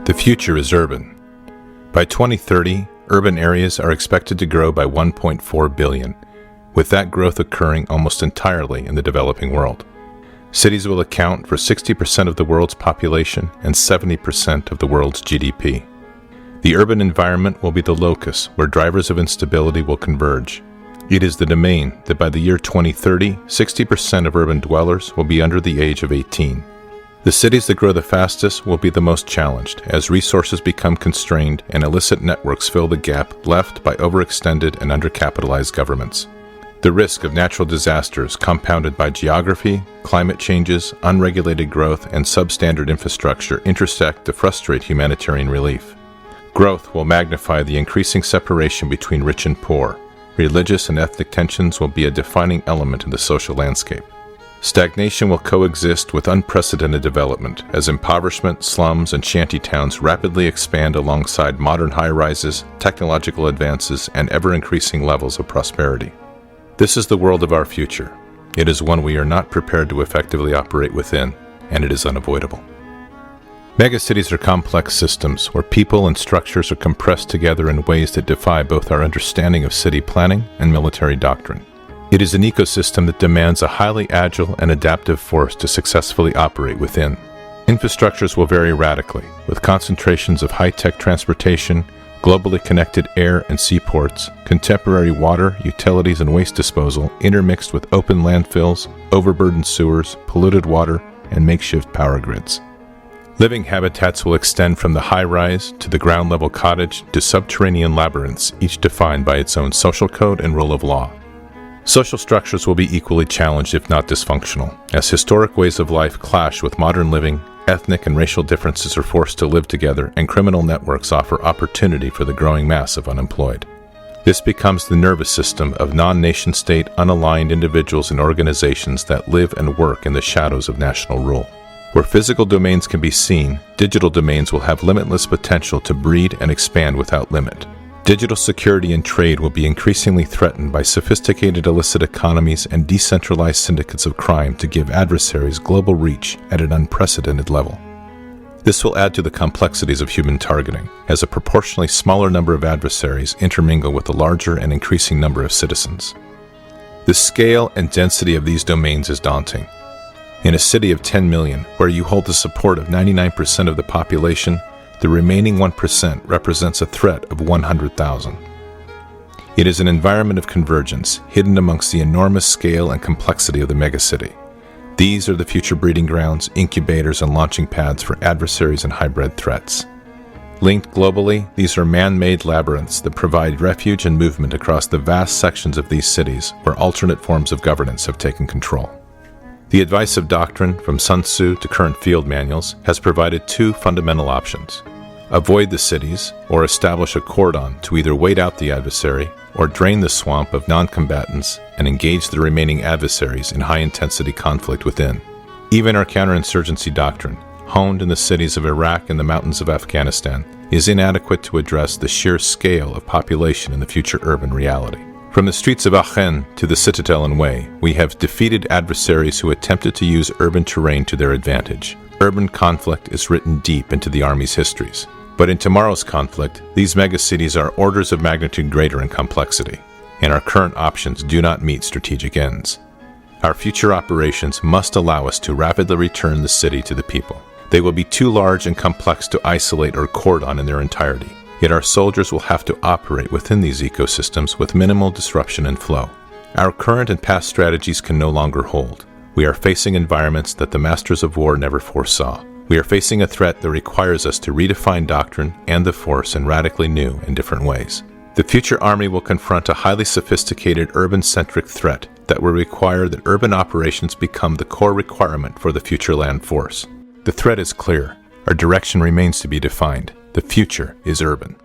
The future is urban. By 2030, urban areas are expected to grow by 1.4 billion, with that growth occurring almost entirely in the developing world. Cities will account for 60% of the world's population and 70% of the world's GDP. The urban environment will be the locus where drivers of instability will converge. It is the domain that by the year 2030, 60% of urban dwellers will be under the age of 18. The cities that grow the fastest will be the most challenged as resources become constrained and illicit networks fill the gap left by overextended and undercapitalized governments. The risk of natural disasters compounded by geography, climate changes, unregulated growth, and substandard infrastructure intersect to frustrate humanitarian relief. Growth will magnify the increasing separation between rich and poor. Religious and ethnic tensions will be a defining element in the social landscape. Stagnation will coexist with unprecedented development as impoverishment, slums, and shantytowns rapidly expand alongside modern high-rises, technological advances, and ever-increasing levels of prosperity. This is the world of our future. It is one we are not prepared to effectively operate within, and it is unavoidable. Megacities are complex systems where people and structures are compressed together in ways that defy both our understanding of city planning and military doctrine. It is an ecosystem that demands a highly agile and adaptive force to successfully operate within. Infrastructures will vary radically, with concentrations of high-tech transportation, globally connected air and seaports, contemporary water, utilities, and waste disposal intermixed with open landfills, overburdened sewers, polluted water, and makeshift power grids. Living habitats will extend from the high-rise to the ground-level cottage to subterranean labyrinths, each defined by its own social code and rule of law. Social structures will be equally challenged if not dysfunctional, as historic ways of life clash with modern living, ethnic and racial differences are forced to live together, and criminal networks offer opportunity for the growing mass of unemployed. This becomes the nervous system of non-nation-state, unaligned individuals and organizations that live and work in the shadows of national rule. Where physical domains can be seen, digital domains will have limitless potential to breed and expand without limit. Digital security and trade will be increasingly threatened by sophisticated illicit economies and decentralized syndicates of crime to give adversaries global reach at an unprecedented level. This will add to the complexities of human targeting, as a proportionally smaller number of adversaries intermingle with a larger and increasing number of citizens. The scale and density of these domains is daunting. In a city of 10 million, where you hold the support of 99% of the population, the remaining 1% represents a threat of 100,000. It is an environment of convergence, hidden amongst the enormous scale and complexity of the megacity. These are the future breeding grounds, incubators, and launching pads for adversaries and hybrid threats. Linked globally, these are man-made labyrinths that provide refuge and movement across the vast sections of these cities where alternate forms of governance have taken control. The advice of doctrine, from Sun Tzu to current field manuals, has provided two fundamental options. Avoid the cities, or establish a cordon to either wait out the adversary, or drain the swamp of non-combatants and engage the remaining adversaries in high-intensity conflict within. Even our counterinsurgency doctrine, honed in the cities of Iraq and the mountains of Afghanistan, is inadequate to address the sheer scale of population in the future urban reality. From the streets of Aachen to the Citadel and Way, we have defeated adversaries who attempted to use urban terrain to their advantage. Urban conflict is written deep into the Army's histories. But in tomorrow's conflict, these megacities are orders of magnitude greater in complexity, and our current options do not meet strategic ends. Our future operations must allow us to rapidly return the city to the people. They will be too large and complex to isolate or cordon in their entirety. Yet our soldiers will have to operate within these ecosystems with minimal disruption and flow. Our current and past strategies can no longer hold. We are facing environments that the masters of war never foresaw. We are facing a threat that requires us to redefine doctrine and the force in radically new and different ways. The future Army will confront a highly sophisticated urban-centric threat that will require that urban operations become the core requirement for the future land force. The threat is clear. Our direction remains to be defined. The future is urban.